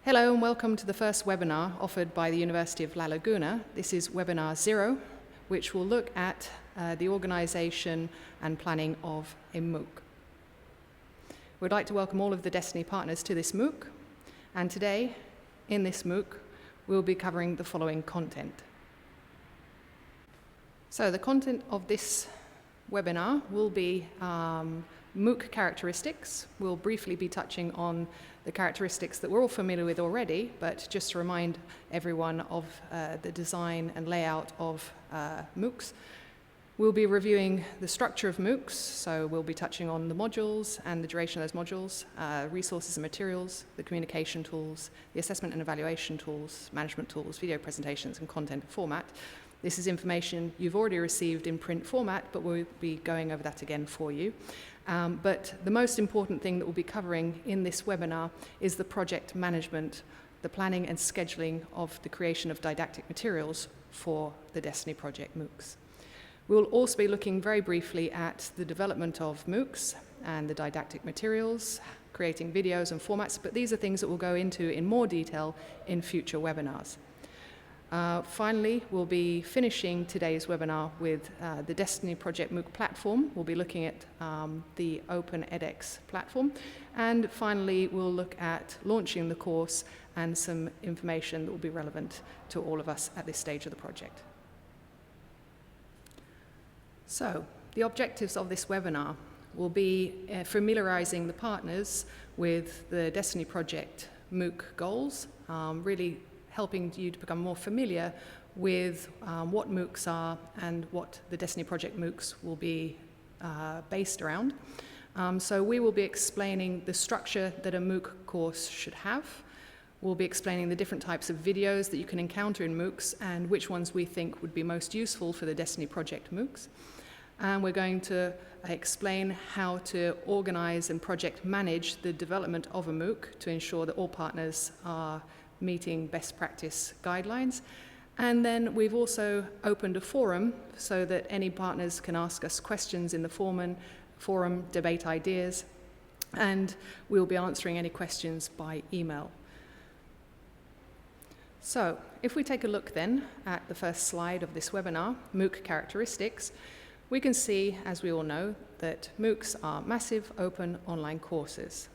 Hello and welcome to the first webinar offered by the University of La Laguna. This is webinar 0, which will look at the organisation and planning of a MOOC. We'd like to welcome all of the Destiny partners to this MOOC, and today in this MOOC we'll be covering the following content. So the content of this webinar will be MOOC characteristics. We'll briefly be touching on the characteristics that we're all familiar with already, but just to remind everyone of the design and layout of MOOCs. We'll be reviewing the structure of MOOCs, so we'll be touching on the modules and the duration of those modules, resources and materials, the communication tools, the assessment and evaluation tools, management tools, video presentations, and content format. This is information you've already received in print format, but we'll be going over that again for you. But the most important thing that we'll be covering in this webinar is the project management, the planning and scheduling of the creation of didactic materials for the Destiny Project MOOCs. We'll also be looking very briefly at the development of MOOCs and the didactic materials, creating videos and formats, but these are things that we'll go into in more detail in future webinars. Finally, we'll be finishing today's webinar with the Destiny Project MOOC platform. We'll be looking at the Open edX platform. And finally, we'll look at launching the course and some information that will be relevant to all of us at this stage of the project. So, the objectives of this webinar will be familiarizing the partners with the Destiny Project MOOC goals, really helping you to become more familiar with what MOOCs are and what the Destiny Project MOOCs will be based around. So we will be explaining the structure that a MOOC course should have. We'll be explaining the different types of videos that you can encounter in MOOCs and which ones we think would be most useful for the Destiny Project MOOCs. And we're going to explain how to organize and project manage the development of a MOOC to ensure that all partners are meeting best practice guidelines. And then we've also opened a forum so that any partners can ask us questions in the forum, debate ideas, and we'll be answering any questions by email. So if we take a look then at the first slide of this webinar, MOOC characteristics, we can see, as we all know, that MOOCs are massive open online courses.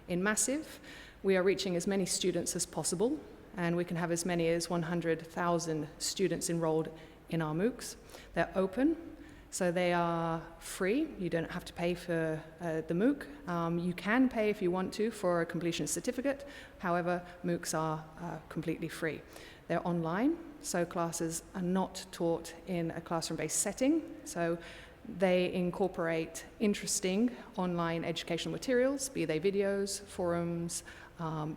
In massive, we are reaching as many students as possible, and we can have as many as 100,000 students enrolled in our MOOCs. They're open, so they are free. You don't have to pay for the MOOC. You can pay if you want to for a completion certificate. However, MOOCs are completely free. They're online, so classes are not taught in a classroom-based setting. So they incorporate interesting online educational materials, be they videos, forums,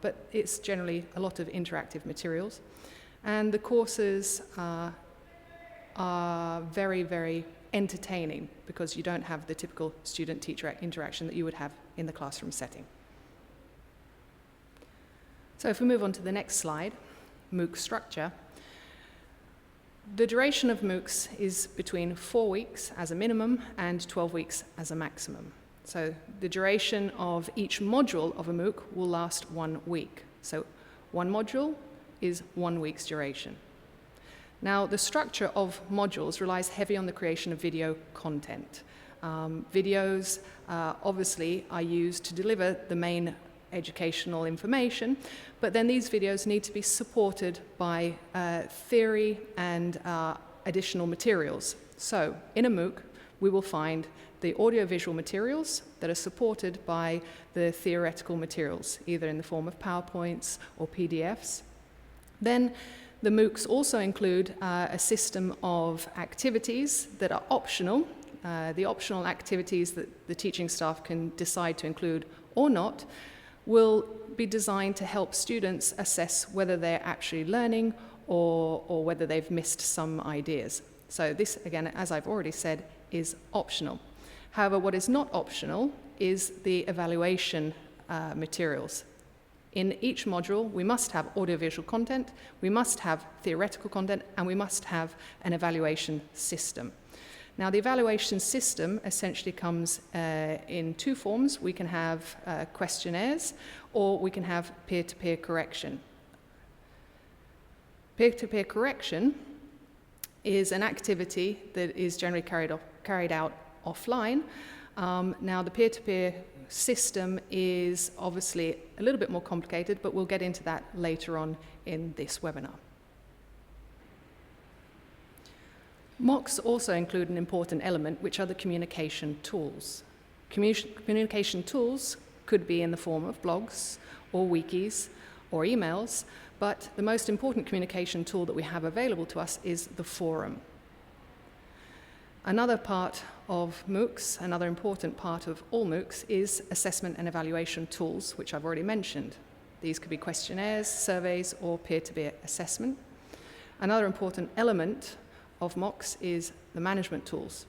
but it's generally a lot of interactive materials. And the courses are very, very entertaining because you don't have the typical student-teacher interaction that you would have in the classroom setting. So if we move on to the next slide, MOOC structure. The duration of MOOCs is between 4 weeks as a minimum and 12 weeks as a maximum. So the duration of each module of a MOOC will last 1 week. So one module is 1 week's duration. Now, the structure of modules relies heavy on the creation of video content. Videos obviously are used to deliver the main educational information, but then these videos need to be supported by theory and additional materials. So in a MOOC, we will find the audiovisual materials that are supported by the theoretical materials, either in the form of PowerPoints or PDFs. Then the MOOCs also include a system of activities that are optional. The optional activities that the teaching staff can decide to include or not will be designed to help students assess whether they're actually learning or whether they've missed some ideas. So this, again, as I've already said, is optional. However, what is not optional is the evaluation materials. In each module, we must have audiovisual content, we must have theoretical content, and we must have an evaluation system. Now, the evaluation system essentially comes in two forms. We can have questionnaires, or we can have peer-to-peer correction. Peer-to-peer correction is an activity that is generally carried out offline. Now, the peer-to-peer system is obviously a little bit more complicated, but we'll get into that later on in this webinar. MOOCs also include an important element, which are the communication tools. Communication tools could be in the form of blogs or wikis or emails, but the most important communication tool that we have available to us is the forum. Another part of MOOCs, another important part of all MOOCs, is assessment and evaluation tools, which I've already mentioned. These could be questionnaires, surveys, or peer-to-peer assessment. Another important element of MOOCs is the management tools.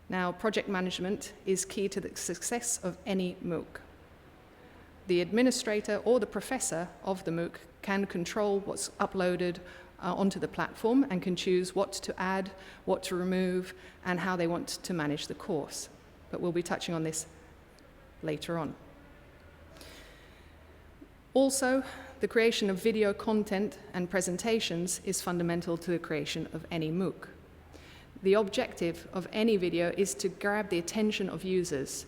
Now, project management is key to the success of any MOOC. The administrator or the professor of the MOOC can control what's uploaded onto the platform and can choose what to add, what to remove, and how they want to manage the course. But we'll be touching on this later on. Also, the creation of video content and presentations is fundamental to the creation of any MOOC. The objective of any video is to grab the attention of users.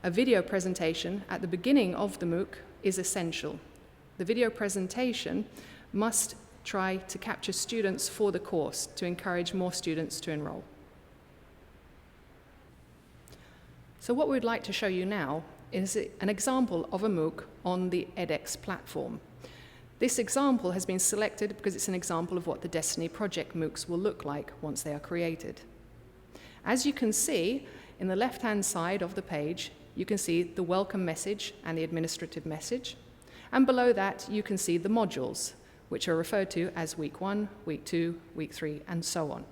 A video presentation at the beginning of the MOOC is essential. The video presentation must try to capture students for the course to encourage more students to enroll. So what we'd like to show you now is an example of a MOOC on the edX platform. This example has been selected because it's an example of what the Destiny Project MOOCs will look like once they are created. As you can see, in the left-hand side of the page, you can see the welcome message and the administrative message. And below that, you can see the modules, which are referred to as Week 1, Week 2, Week 3, and so on.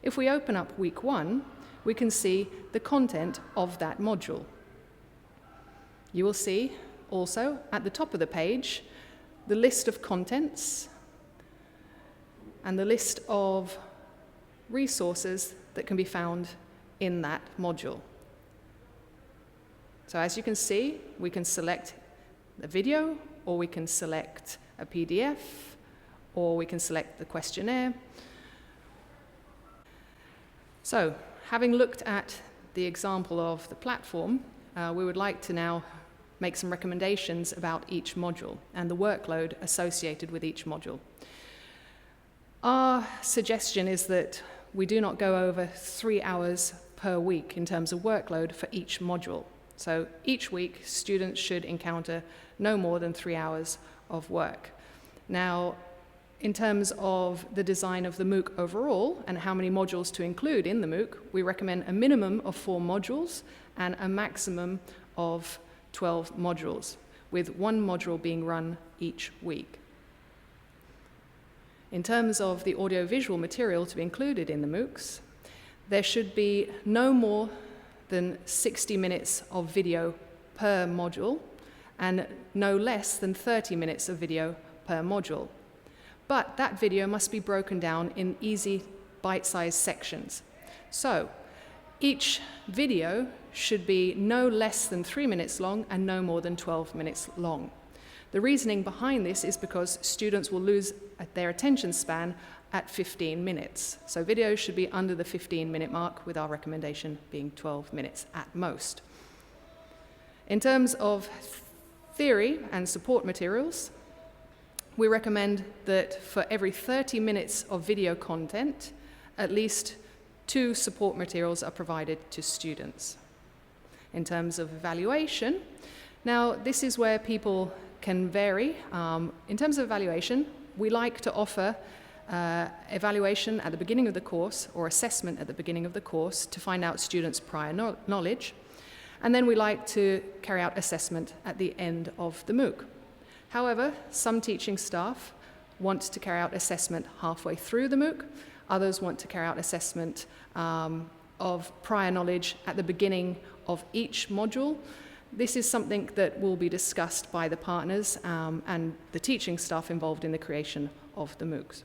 If we open up Week 1, we can see the content of that module. You will see also at the top of the page the list of contents and the list of resources that can be found in that module. So as you can see, we can select a video, or we can select a PDF, or we can select the questionnaire. So, having looked at the example of the platform, we would like to now make some recommendations about each module and the workload associated with each module. Our suggestion is that we do not go over 3 hours per week in terms of workload for each module. So each week, students should encounter no more than 3 hours of work. Now, in terms of the design of the MOOC overall and how many modules to include in the MOOC, we recommend a minimum of 4 modules and a maximum of 12 modules, with 1 module being run each week. In terms of the audiovisual material to be included in the MOOCs, there should be no more than 60 minutes of video per module and no less than 30 minutes of video per module. But that video must be broken down in easy bite-sized sections. So each video should be no less than 3 minutes long and no more than 12 minutes long. The reasoning behind this is because students will lose their attention span at 15 minutes. So videos should be under the 15-minute mark, with our recommendation being 12 minutes at most. In terms of theory and support materials, we recommend that for every 30 minutes of video content, at least 2 support materials are provided to students. In terms of evaluation, now this is where people can vary. In terms of evaluation, we like to offer evaluation at the beginning of the course or assessment at the beginning of the course to find out students' prior knowledge. And then we like to carry out assessment at the end of the MOOC. However, some teaching staff want to carry out assessment halfway through the MOOC. Others want to carry out assessment of prior knowledge at the beginning of each module. This is something that will be discussed by the partners and the teaching staff involved in the creation of the MOOCs.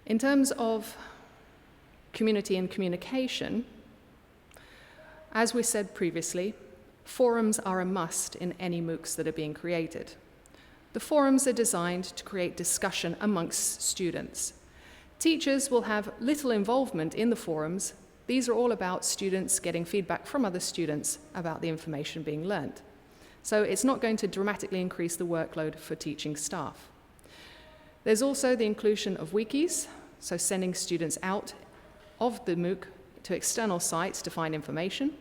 In terms of community and communication, as we said previously, forums are a must in any MOOCs that are being created. The forums are designed to create discussion amongst students. Teachers will have little involvement in the forums. These are all about students getting feedback from other students about the information being learnt. So it's not going to dramatically increase the workload for teaching staff. There's also the inclusion of wikis, so sending students out of the MOOC to external sites to find information.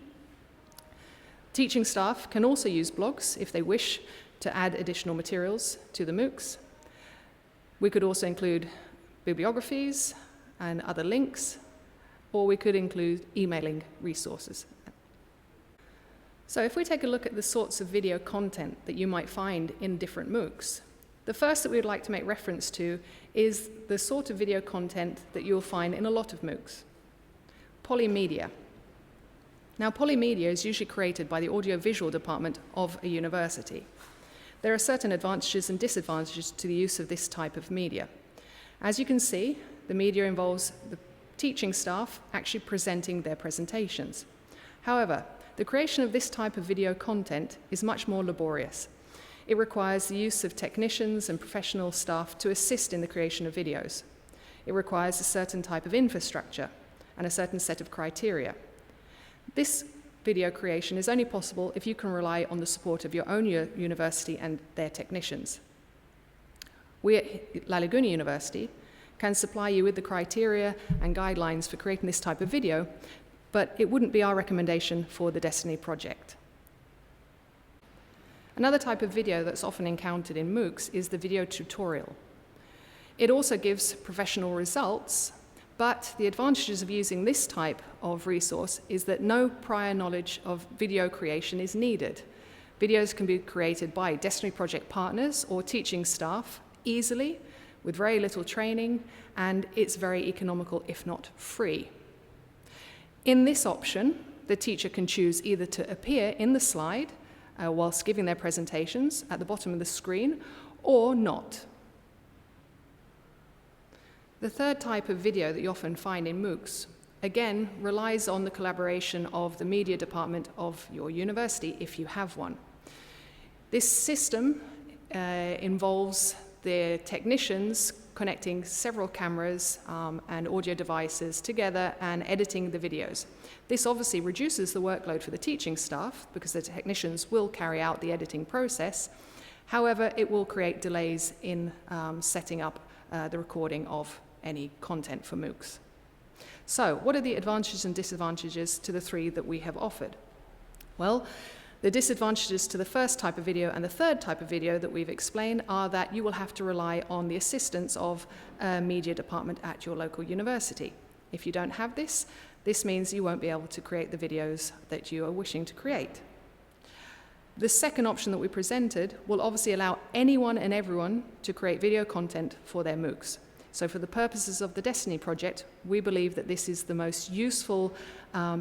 Teaching staff can also use blogs if they wish to add additional materials to the MOOCs. We could also include bibliographies and other links, or we could include emailing resources. So if we take a look at the sorts of video content that you might find in different MOOCs, the first that we would like to make reference to is the sort of video content that you'll find in a lot of MOOCs. Polymedia. Now, polymedia is usually created by the audiovisual department of a university. There are certain advantages and disadvantages to the use of this type of media. As you can see, the media involves the teaching staff actually presenting their presentations. However, the creation of this type of video content is much more laborious. It requires the use of technicians and professional staff to assist in the creation of videos. It requires a certain type of infrastructure and a certain set of criteria. This video creation is only possible if you can rely on the support of your own university and their technicians. We at La Laguna University can supply you with the criteria and guidelines for creating this type of video, but it wouldn't be our recommendation for the Destiny project. Another type of video that's often encountered in MOOCs is the video tutorial. It also gives professional results, but the advantages of using this type of resource is that no prior knowledge of video creation is needed. Videos can be created by Destiny project partners or teaching staff easily, with very little training, and it's very economical, if not free. In this option, the teacher can choose either to appear in the slide whilst giving their presentations at the bottom of the screen, or not. The third type of video that you often find in MOOCs, again, relies on the collaboration of the media department of your university, if you have one. This system involves the technicians connecting several cameras and audio devices together and editing the videos. This obviously reduces the workload for the teaching staff because the technicians will carry out the editing process. However, it will create delays in setting up the recording of any content for MOOCs. So, what are the advantages and disadvantages to the three that we have offered? Well, the disadvantages to the first type of video and the third type of video that we've explained are that you will have to rely on the assistance of a media department at your local university. If you don't have this, this means you won't be able to create the videos that you are wishing to create. The second option that we presented will obviously allow anyone and everyone to create video content for their MOOCs. So for the purposes of the Destiny project, we believe that this is the most useful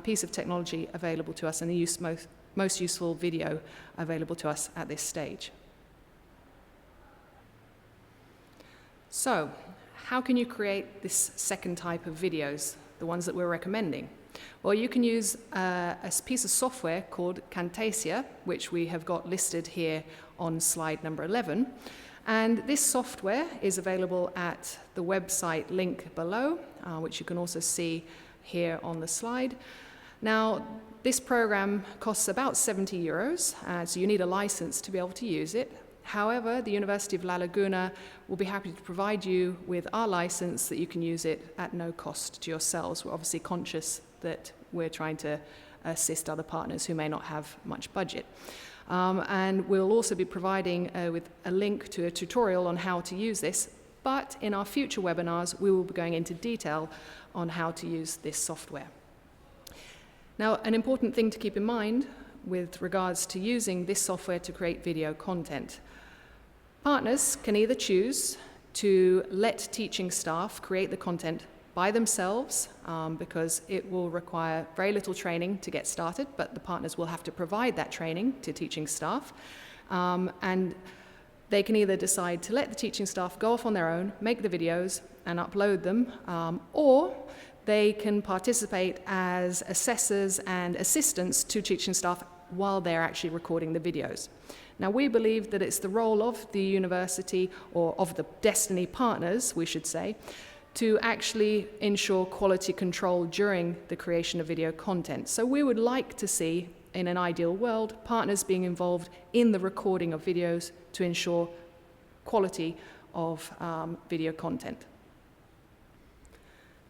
piece of technology available to us and the most useful video available to us at this stage. So, how can you create this second type of videos, the ones that we're recommending? Well, you can use a piece of software called Camtasia, which we have got listed here on slide number 11. And this software is available at the website link below, which you can also see here on the slide. Now, this program costs about 70 euros, so you need a license to be able to use it. However, the University of La Laguna will be happy to provide you with our license that you can use it at no cost to yourselves. We're obviously conscious that we're trying to assist other partners who may not have much budget. And we'll also be providing with a link to a tutorial on how to use this, but in our future webinars, we will be going into detail on how to use this software. Now, an important thing to keep in mind with regards to using this software to create video content. Partners can either choose to let teaching staff create the content by themselves, because it will require very little training to get started, but the partners will have to provide that training to teaching staff. And They can either decide to let the teaching staff go off on their own, make the videos and upload them, or they can participate as assessors and assistants to teaching staff while they're actually recording the videos. Now, we believe that it's the role of the university, or of the Destiny partners, we should say, to actually ensure quality control during the creation of video content. So we would like to see, in an ideal world, partners being involved in the recording of videos to ensure quality of video content.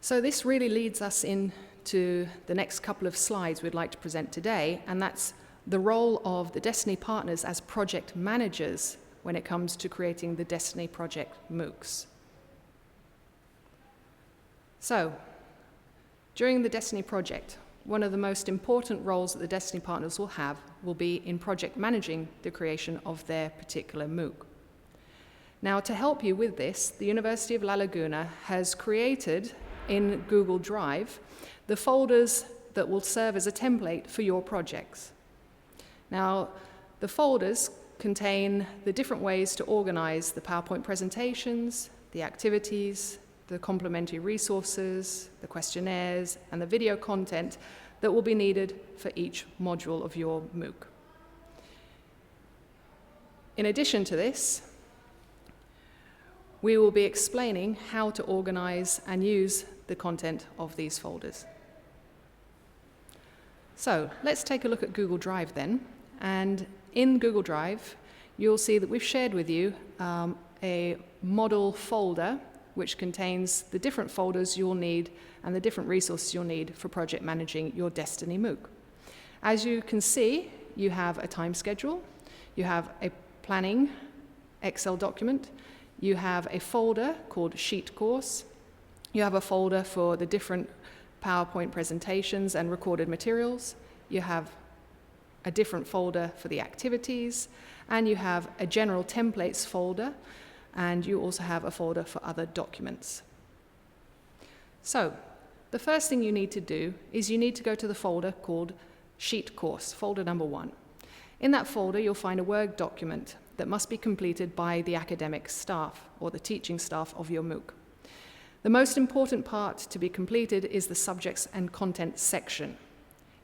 So this really leads us into the next couple of slides we'd like to present today, and that's the role of the Destiny partners as project managers when it comes to creating the Destiny Project MOOCs. So, during the Destiny project, one of the most important roles that the Destiny partners will be in project managing the creation of their particular MOOC. Now, to help you with this, the University of La Laguna has created in Google Drive the folders that will serve as a template for your projects. Now, the folders contain the different ways to organize the PowerPoint presentations, the activities, the complementary resources, the questionnaires, and the video content that will be needed for each module of your MOOC. In addition to this, we will be explaining how to organize and use the content of these folders. So let's take a look at Google Drive then. And in Google Drive, you'll see that we've shared with you a model folder which contains the different folders you'll need and the different resources you'll need for project managing your Destiny MOOC. As you can see, you have a time schedule, you have a planning Excel document, you have a folder called Sheet Course, you have a folder for the different PowerPoint presentations and recorded materials, you have a different folder for the activities, and you have a general templates folder, and you also have a folder for other documents. So, the first thing you need to do is you need to go to the folder called Sheet Course, folder number 1. In that folder, you'll find a Word document that must be completed by the academic staff or the teaching staff of your MOOC. The most important part to be completed is the subjects and content section.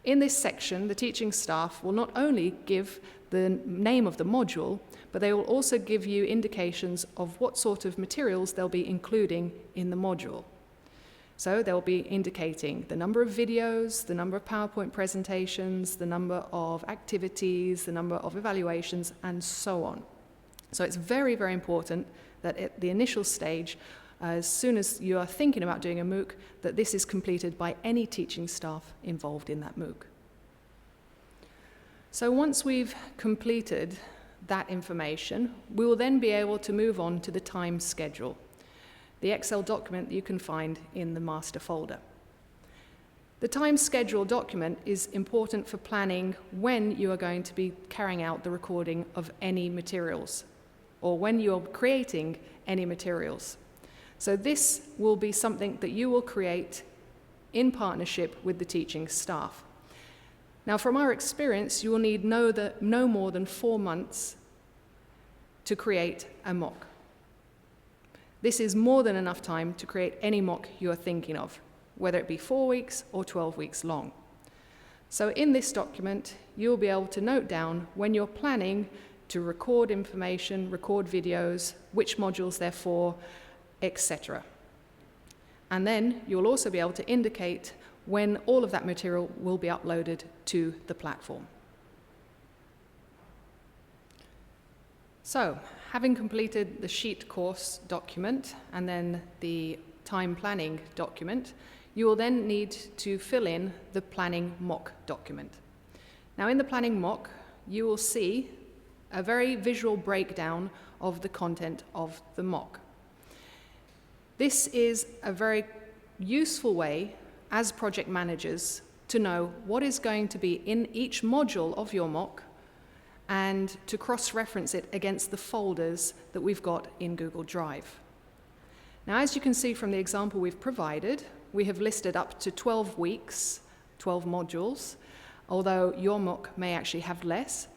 In this section, the teaching staff will not only give the name of the module, but they will also give you indications of what sort of materials they'll be including in the module. So they'll be indicating the number of videos, the number of PowerPoint presentations, the number of activities, the number of evaluations, and so on. So it's very, very important that at the initial stage, as soon as you are thinking about doing a MOOC, that this is completed by any teaching staff involved in that MOOC. So once we've completed that information, we will then be able to move on to the time schedule, the Excel document that you can find in the master folder. The time schedule document is important for planning when you are going to be carrying out the recording of any materials, or when you're creating any materials. So this will be something that you will create in partnership with the teaching staff. Now, from our experience, you will need no more than 4 months to create a mock. This is more than enough time to create any mock you are thinking of, whether it be 4 weeks or 12 weeks long. So in this document, you'll be able to note down when you're planning to record information, record videos, which modules they're for, etc. And then you'll also be able to indicate when all of that material will be uploaded to the platform. So, having completed the Sheet Course document and then the time planning document, you will then need to fill in the planning mock document. Now, in the planning mock, you will see a very visual breakdown of the content of the mock. This is a very useful way as project managers to know what is going to be in each module of your mock and to cross-reference it against the folders that we've got in Google Drive. Now, as you can see from the example we've provided, we have listed up to 12 weeks, 12 modules, although your mock may actually have less.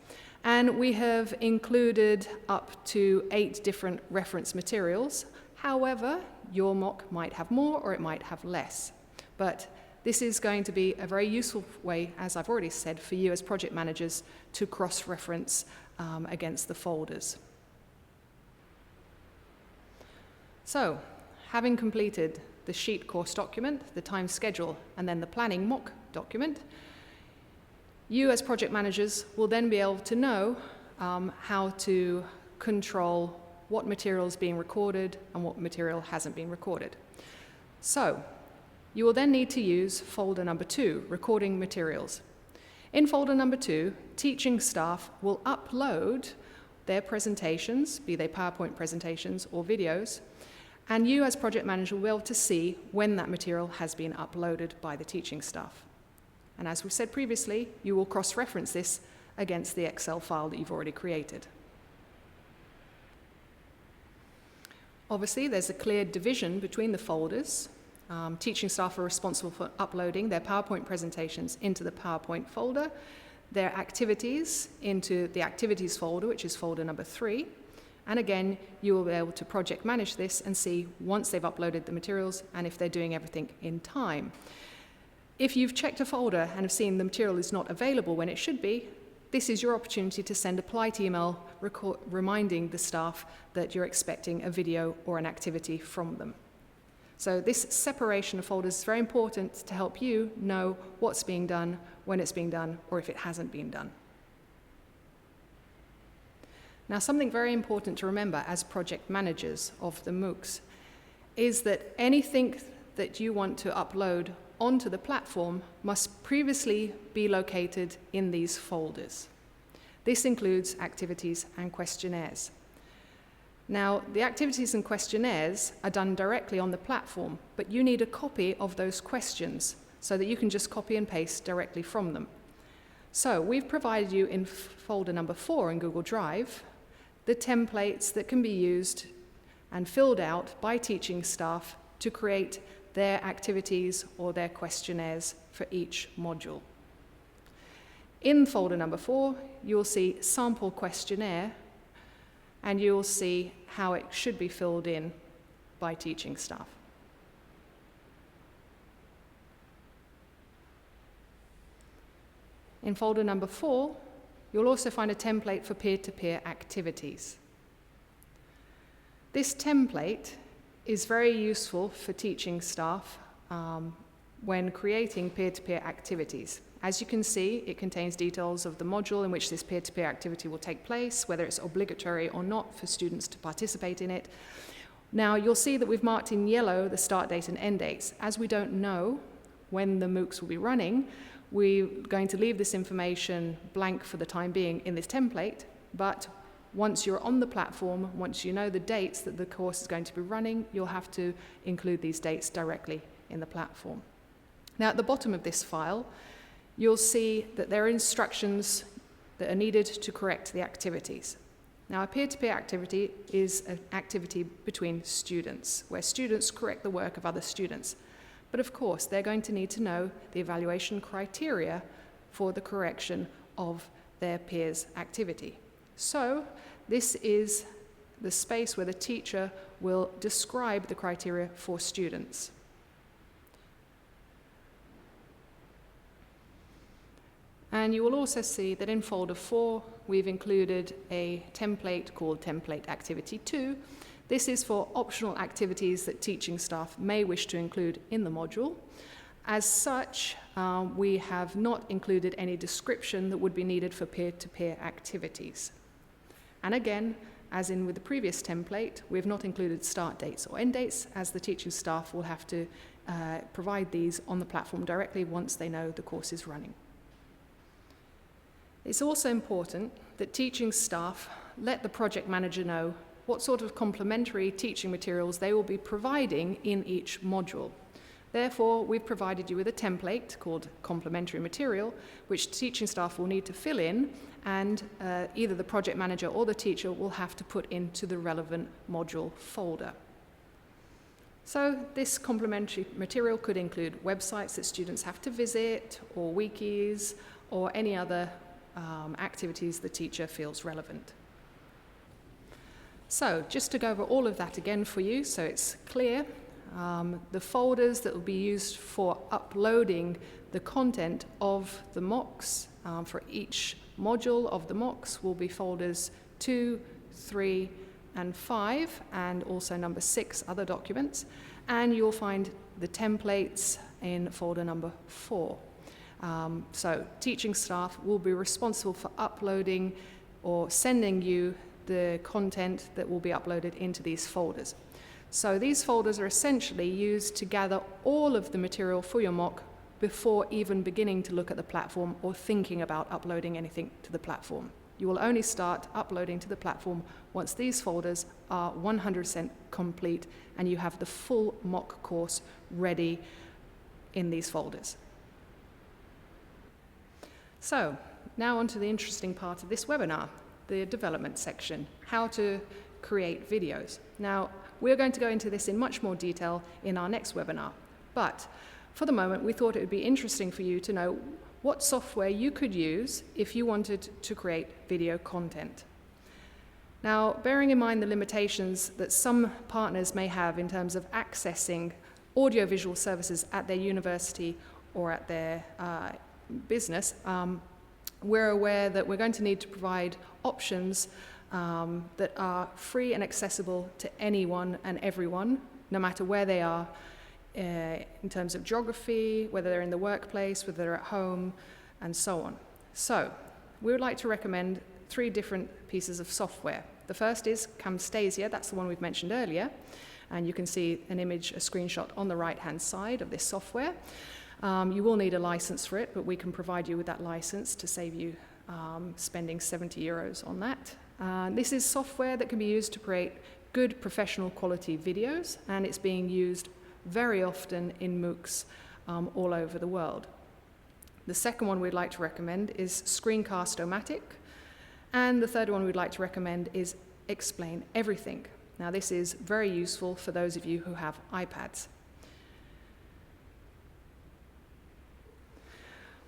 And we have included up to 8 different reference materials. However, your mock might have more or it might have less. But this is going to be a very useful way, as I've already said, for you as project managers to cross-reference against the folders. So, having completed the sheet course document, the time schedule, and then the planning mock document, you as project managers will then be able to know how to control what material is being recorded and what material hasn't been recorded. So, you will then need to use folder number 2, recording materials. In folder number 2, teaching staff will upload their presentations, be they PowerPoint presentations or videos, and you as project manager will be able to see when that material has been uploaded by the teaching staff. And as we said previously, you will cross-reference this against the Excel file that you've already created. Obviously, there's a clear division between the folders. Teaching staff are responsible for uploading their PowerPoint presentations into the PowerPoint folder, their activities into the activities folder, which is folder number 3. And again, you will be able to project manage this and see once they've uploaded the materials and if they're doing everything in time. If you've checked a folder and have seen the material is not available when it should be, this is your opportunity to send a polite email reminding the staff that you're expecting a video or an activity from them. So this separation of folders is very important to help you know what's being done, when it's being done, or if it hasn't been done. Now, something very important to remember as project managers of the MOOCs is that anything that you want to upload onto the platform must previously be located in these folders. This includes activities and questionnaires. Now, the activities and questionnaires are done directly on the platform, but you need a copy of those questions so that you can just copy and paste directly from them. So we've provided you in folder number 4 in Google Drive the templates that can be used and filled out by teaching staff to create their activities or their questionnaires for each module. In folder number 4, you'll see sample questionnaire, and you'll see how it should be filled in by teaching staff. In folder number 4, you'll also find a template for peer-to-peer activities. This template is very useful for teaching staff when creating peer-to-peer activities. As you can see, it contains details of the module in which this peer-to-peer activity will take place, whether it's obligatory or not for students to participate in it. Now, you'll see that we've marked in yellow the start date and end dates. As we don't know when the MOOCs will be running, we're going to leave this information blank for the time being in this template, but once you're on the platform, once you know the dates that the course is going to be running, you'll have to include these dates directly in the platform. Now, at the bottom of this file, you'll see that there are instructions that are needed to correct the activities. Now, a peer-to-peer activity is an activity between students, where students correct the work of other students. But of course, they're going to need to know the evaluation criteria for the correction of their peers' activity. So, this is the space where the teacher will describe the criteria for students. And you will also see that in folder 4, we've included a template called Template Activity 2. This is for optional activities that teaching staff may wish to include in the module. As such, we have not included any description that would be needed for peer-to-peer activities. And again, as in with the previous template, we have not included start dates or end dates, as the teaching staff will have to provide these on the platform directly once they know the course is running. It's also important that teaching staff let the project manager know what sort of complementary teaching materials they will be providing in each module. Therefore, we've provided you with a template called complementary material, which teaching staff will need to fill in, and either the project manager or the teacher will have to put into the relevant module folder. So this complementary material could include websites that students have to visit, or wikis, or any other activities the teacher feels relevant. So just to go over all of that again for you so it's clear, the folders that will be used for uploading the content of the mocks for each module of the mocks will be folders 2, 3, and 5, and also number 6, other documents. And you'll find the templates in folder number 4. So teaching staff will be responsible for uploading or sending you the content that will be uploaded into these folders. So these folders are essentially used to gather all of the material for your mock before even beginning to look at the platform or thinking about uploading anything to the platform. You will only start uploading to the platform once these folders are 100% complete and you have the full mock course ready in these folders. So now on to the interesting part of this webinar, the development section, how to create videos. Now, we're going to go into this in much more detail in our next webinar, but for the moment, we thought it would be interesting for you to know what software you could use if you wanted to create video content. Now, bearing in mind the limitations that some partners may have in terms of accessing audiovisual services at their university or at their business, we're aware that we're going to need to provide options that are free and accessible to anyone and everyone, no matter where they are, in terms of geography, whether they're in the workplace, whether they're at home, and so on. So, we would like to recommend 3 different pieces of software. The first is Camtasia, that's the one we've mentioned earlier, and you can see an image, a screenshot on the right-hand side of this software. You will need a license for it, but we can provide you with that license to save you spending €70 on that. This is software that can be used to create good professional quality videos, and it's being used very often in MOOCs all over the world. The second one we'd like to recommend is Screencast-O-Matic, and the third one we'd like to recommend is Explain Everything. Now this is very useful for those of you who have iPads.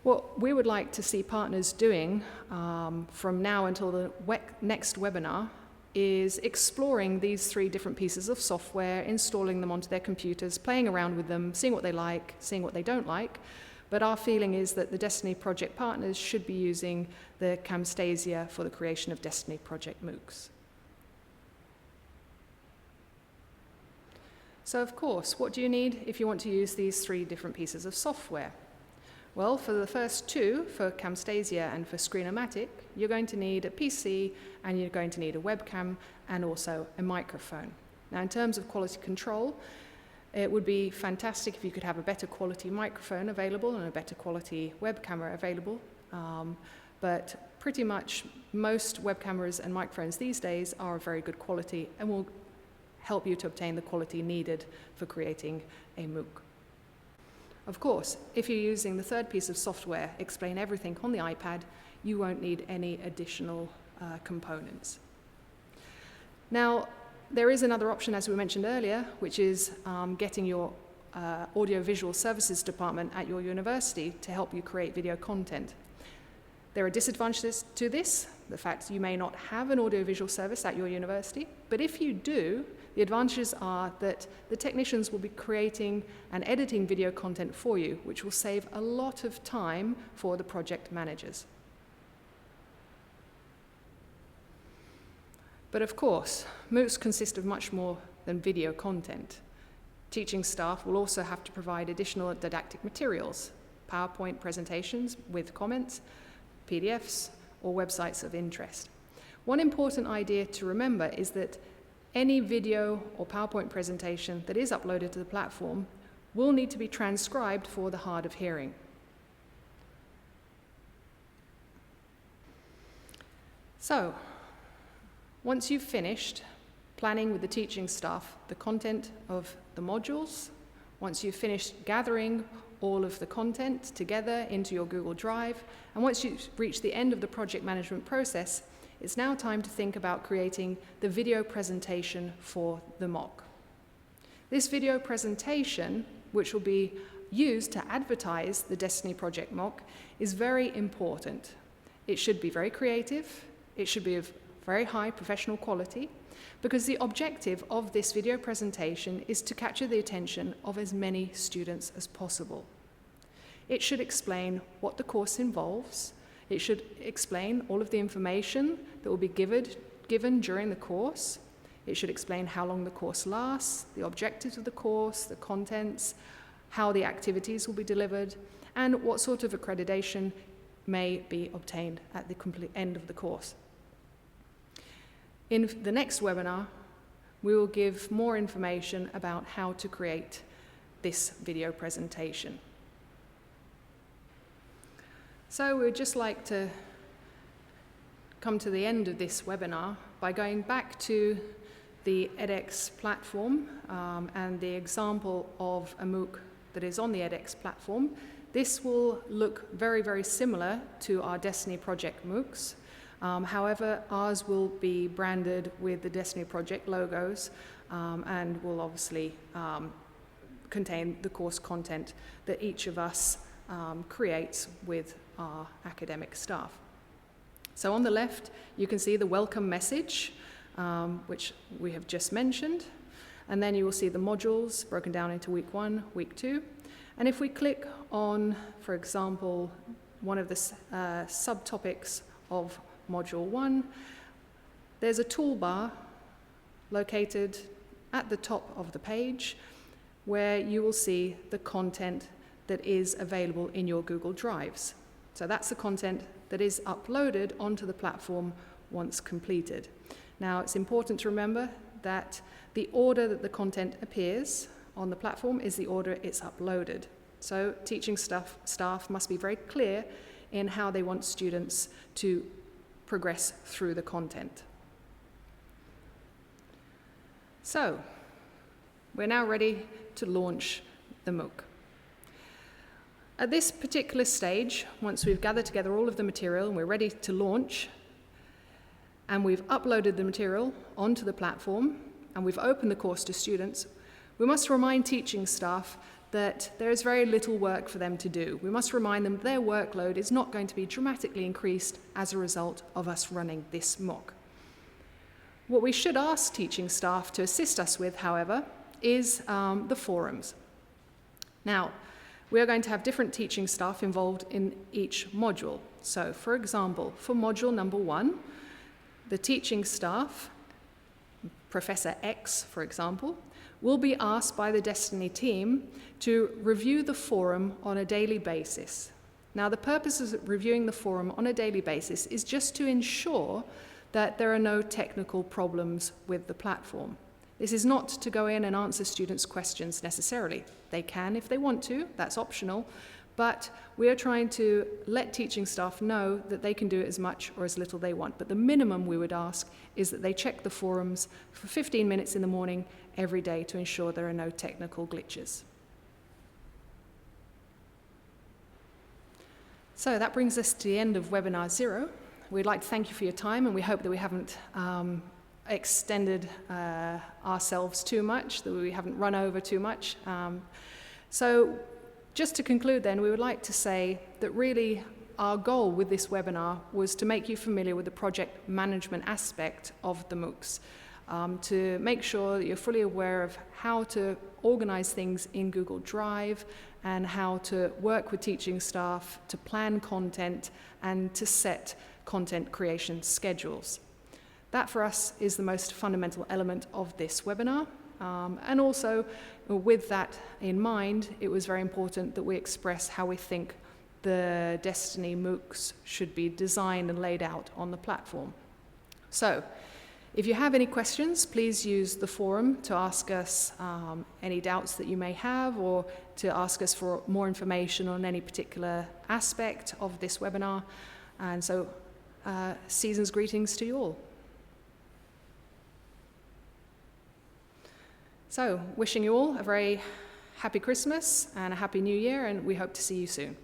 What we would like to see partners doing from now until the next webinar is exploring these 3 different pieces of software, installing them onto their computers, playing around with them, seeing what they like, seeing what they don't like. But our feeling is that the Destiny Project partners should be using the Camtasia for the creation of Destiny Project MOOCs. So of course, what do you need if you want to use these 3 different pieces of software? Well, for the first 2, for Camtasia and for Screen-O-Matic, you're going to need a PC and you're going to need a webcam and also a microphone. Now, in terms of quality control, it would be fantastic if you could have a better quality microphone available and a better quality web camera available. But pretty much most web cameras and microphones these days are of very good quality and will help you to obtain the quality needed for creating a MOOC. Of course, if you're using the third piece of software, Explain Everything on the iPad, you won't need any additional components. Now, there is another option, as we mentioned earlier, which is getting your audiovisual services department at your university to help you create video content. There are disadvantages to this, the fact you may not have an audiovisual service at your university, but if you do, the advantages are that the technicians will be creating and editing video content for you, which will save a lot of time for the project managers. But of course, MOOCs consist of much more than video content. Teaching staff will also have to provide additional didactic materials, PowerPoint presentations with comments, PDFs, or websites of interest. One important idea to remember is that any video or PowerPoint presentation that is uploaded to the platform will need to be transcribed for the hard of hearing. So, once you've finished planning with the teaching staff the content of the modules, once you've finished gathering all of the content together into your Google Drive, and once you've reached the end of the project management process, it's now time to think about creating the video presentation for the mock. This video presentation, which will be used to advertise the Destiny Project mock, is very important. It should be very creative. It should be of very high professional quality, because the objective of this video presentation is to capture the attention of as many students as possible. It should explain what the course involves. It should explain all of the information that will be given during the course. It should explain how long the course lasts, the objectives of the course, the contents, how the activities will be delivered, and what sort of accreditation may be obtained at the complete end of the course. In the next webinar, we will give more information about how to create this video presentation. So we would just like to come to the end of this webinar by going back to the edX platform and the example of a MOOC that is on the edX platform. This will look very, very similar to our Destiny Project MOOCs. However, ours will be branded with the Destiny Project logos and will obviously contain the course content that each of us creates with our academic staff. So on the left, you can see the welcome message, which we have just mentioned. And then you will see the modules broken down into week 1, week 2. And if we click on, for example, one of the subtopics of module 1, there's a toolbar located at the top of the page where you will see the content that is available in your Google Drives. So that's the content that is uploaded onto the platform once completed. Now, it's important to remember that the order that the content appears on the platform is the order it's uploaded. So teaching staff must be very clear in how they want students to progress through the content. So, we're now ready to launch the MOOC. At this particular stage, once we've gathered together all of the material and we're ready to launch, and we've uploaded the material onto the platform, and we've opened the course to students, we must remind teaching staff that there is very little work for them to do. We must remind them their workload is not going to be dramatically increased as a result of us running this MOOC. What we should ask teaching staff to assist us with, however, is the forums. Now, we are going to have different teaching staff involved in each module. So, for example, for module number 1, the teaching staff, Professor X, for example, will be asked by the Destiny team to review the forum on a daily basis. Now, the purpose of reviewing the forum on a daily basis is just to ensure that there are no technical problems with the platform. This is not to go in and answer students' questions necessarily. They can if they want to, that's optional, but we are trying to let teaching staff know that they can do as much or as little they want. But the minimum we would ask is that they check the forums for 15 minutes in the morning every day to ensure there are no technical glitches. So that brings us to the end of webinar 0. We'd like to thank you for your time, and we hope that we haven't extended ourselves too much, that we haven't run over too much. So just to conclude then, we would like to say that really our goal with this webinar was to make you familiar with the project management aspect of the MOOCs, to make sure that you're fully aware of how to organize things in Google Drive and how to work with teaching staff to plan content and to set content creation schedules. That for us is the most fundamental element of this webinar. And also, with that in mind, it was very important that we express how we think the Destiny MOOCs should be designed and laid out on the platform. So, if you have any questions, please use the forum to ask us any doubts that you may have, or to ask us for more information on any particular aspect of this webinar. And so, season's greetings to you all. So, wishing you all a very happy Christmas and a happy New Year, and we hope to see you soon.